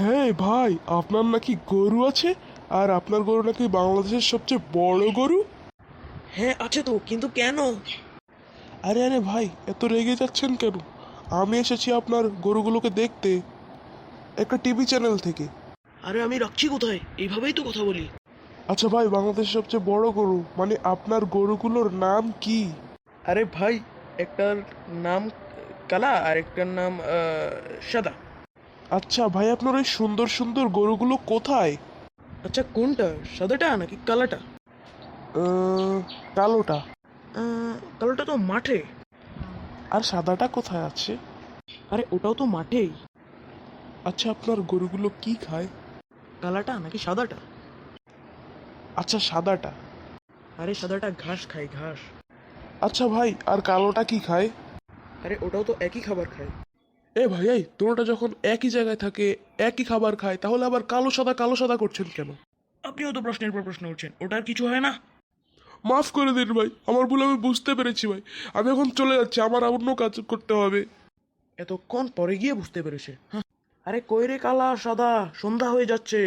হ্যাঁ ভাই, আপনার নাকি গরু আছে, আর আপনার গরু নাকি বাংলাদেশের সবচেয়ে বড় গরু। হ্যাঁ আছে তো, কিন্তু কেন? আরে আরে ভাই, এত রেগে যাচ্ছেন কেন? আমি এসেছি আপনার গরুগুলোকে দেখতে, একটা টিভি চ্যানেল থেকে। আরে আমি রাখছি কোথায়, এইভাবেই তো কথা বলি। আচ্ছা ভাই, বাংলাদেশের সবচেয়ে বড় গরু মানে আপনার গরুগুলোর নাম কি? আরে ভাই, একটার নাম কালা আর একটার নাম সাদা। আচ্ছা ভাই, আপনার ওই সুন্দর সুন্দর গরুগুলো কোথায়? আচ্ছা কোনটা, সাদাটা নাকি কালাটা? আহ, কালোটা। কালোটা তো মাঠে। আর সাদাটা কোথায় আছে? আরে ওটাও তো মাঠেই। আচ্ছা, আপনার গরুগুলো কি খায়? কালাটা নাকি সাদাটা? আচ্ছা, সাদাটা। আরে সাদাটা ঘাস খায়, ঘাস। আচ্ছা ভাই, আর কালোটা কি খায়? আরে ওটাও তো একই খাবার খায়। এ ভাই, এই দুটোটা যখন একই জায়গায় থাকে, একই খাবার খায়, তাহলে আবার কালো সাদা করছেন কেন? আপনিও তো প্রশ্নের পর প্রশ্ন করছেন, ওটার কিছু হয় না? মাফ করে দিন ভাই, আমার ভুল, আমি বুঝতে পেরেছি ভাই। আমি এখন চলে যাচ্ছি, আমার অন্য কাজ করতে হবে। এতক্ষণ পরে গিয়ে বুঝতে পেরেছে, হ্যাঁ। আরে কই রে কালা সাদা, সন্ধ্যা হয়ে যাচ্ছে।